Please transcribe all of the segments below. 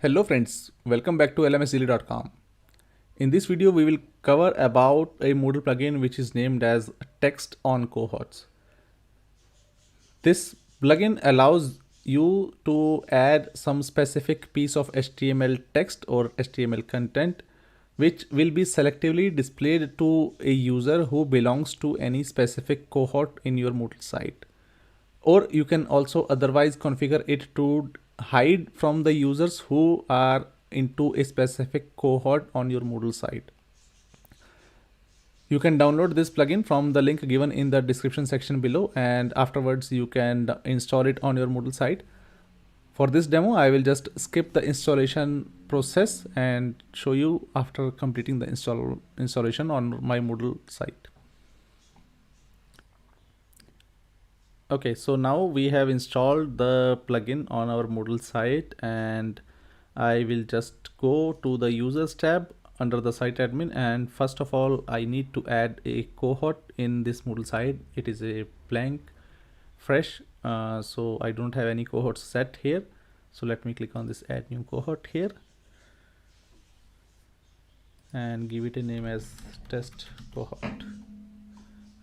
Hello friends, welcome back to lmsdaily.com. In this video, we will cover about a Moodle plugin which is named as Text on Cohorts. This plugin allows you to add some specific piece of HTML text or HTML content which will be selectively displayed to a user who belongs to any specific cohort in your Moodle site. Or you can also otherwise configure it to hide from the users who are into a specific cohort on your Moodle site. You can download this plugin from the link given in the description section below, and afterwards you can install it on your Moodle site. For this demo, I will just skip the installation process and show you after completing the installation on my Moodle site. Okay, so now we have installed the plugin on our Moodle site, and I will just go to the users tab under the site admin, and first of all I need to add a cohort in this Moodle site. It is a blank fresh, so I don't have any cohorts set here. So let me click on this add new cohort here and give it a name as test cohort.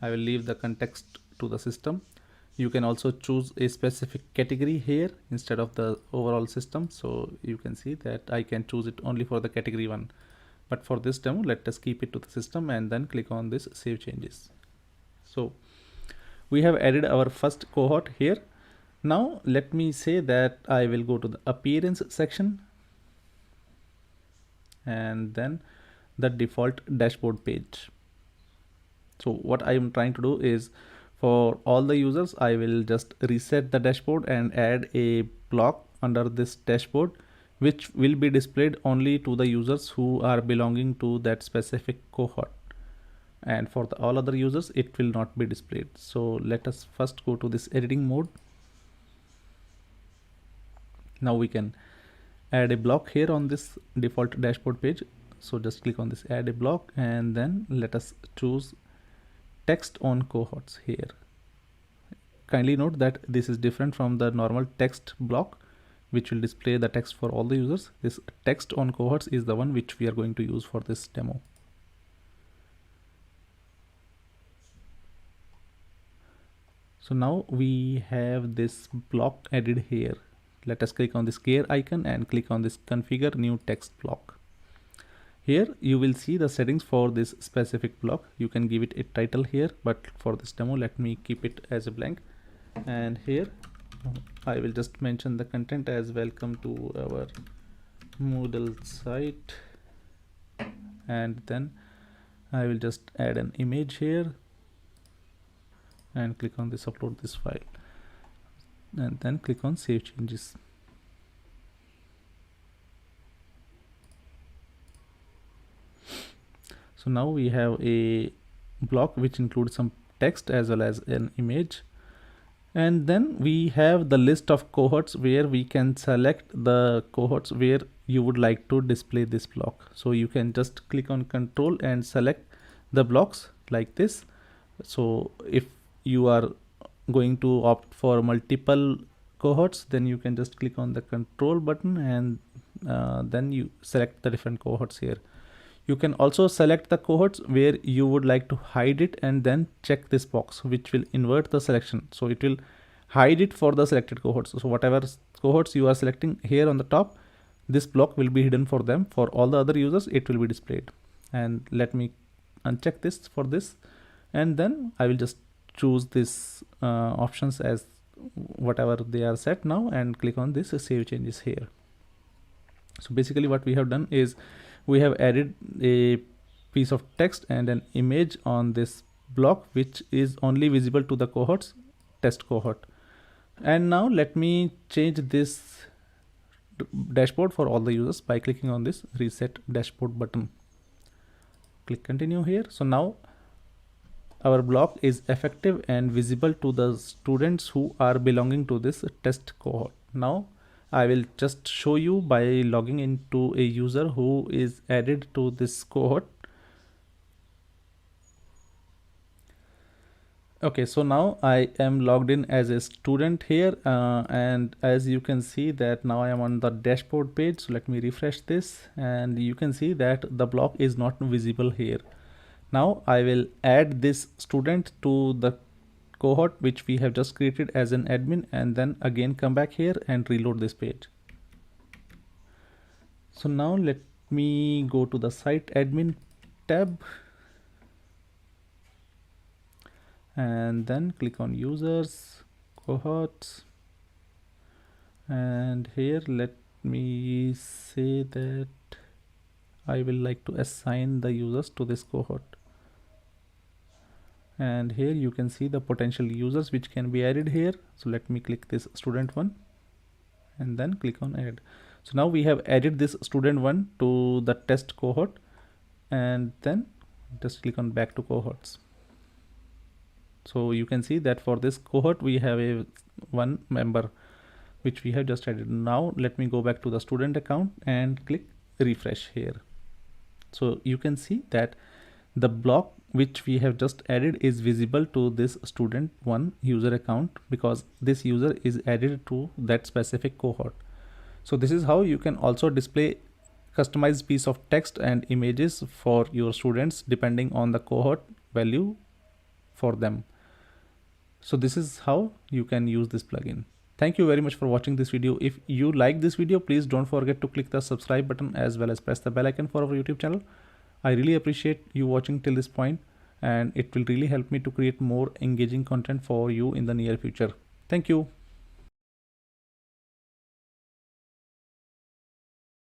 I will leave the context to the system. You can also choose a specific category here instead of the overall system. So you can see that I can choose it only for the category one. But for this demo, let us keep it to the system and then click on this save changes. So we have added our first cohort here. Now let me say that I will go to the appearance section and then the default dashboard page. So what I am trying to do is, for all the users, I will just reset the dashboard and add a block under this dashboard which will be displayed only to the users who are belonging to that specific cohort, and for all other users it will not be displayed. So let us first go to this editing mode. Now we can add a block here on this default dashboard page. So just click on this add a block and then let us choose text on cohorts here. Kindly note that this is different from the normal text block which will display the text for all the users. This text on cohorts is the one which we are going to use for this demo. So now we have this block added here. Let us click on this gear icon and click on this configure new text block. Here you will see the settings for this specific block. You can give it a title here, but for this demo let me keep it as a blank, and here I will just mention the content as welcome to our Moodle site, and then I will just add an image here and click on this upload this file and then click on save changes. So now we have a block which includes some text as well as an image, and then we have the list of cohorts where we can select the cohorts where you would like to display this block. So you can just click on control and select the blocks like this. So if you are going to opt for multiple cohorts, then you can just click on the control button and then you select the different cohorts here. You can also select the cohorts where you would like to hide it and then check this box which will invert the selection. So it will hide it for the selected cohorts. So whatever cohorts you are selecting here on the top, this block will be hidden for them. For all the other users, it will be displayed. And let me uncheck this for this. And then I will just choose this options as whatever they are set now and click on this save changes here. So basically what we have done is we have added a piece of text and an image on this block which is only visible to the cohorts, test cohort. And now let me change this dashboard for all the users by clicking on this reset dashboard button. Click continue here. So now our block is effective and visible to the students who are belonging to this test cohort. Now I will just show you by logging into a user who is added to this cohort. Okay, so now I am logged in as a student here, and as you can see that now I am on the dashboard page. So let me refresh this, and you can see that the block is not visible here. Now I will add this student to the cohort which we have just created as an admin, and then again come back here and reload this page. So now let me go to the site admin tab and then click on users, cohorts, and here let me say that I will like to assign the users to this cohort. And here you can see the potential users which can be added here. So let me click this student one and then click on add. So now we have added this student one to the test cohort, and then just click on back to cohorts. So you can see that for this cohort we have a one member which we have just added. Now let me go back to the student account and click refresh here. So you can see that the block which we have just added is visible to this student one user account because this user is added to that specific cohort. So this is how you can also display customized piece of text and images for your students depending on the cohort value for them. So this is how you can use this plugin. Thank you very much for watching this video. If you like this video, please don't forget to click the subscribe button as well as press the bell icon for our YouTube channel. I really appreciate you watching till this point, and it will really help me to create more engaging content for you in the near future. Thank you.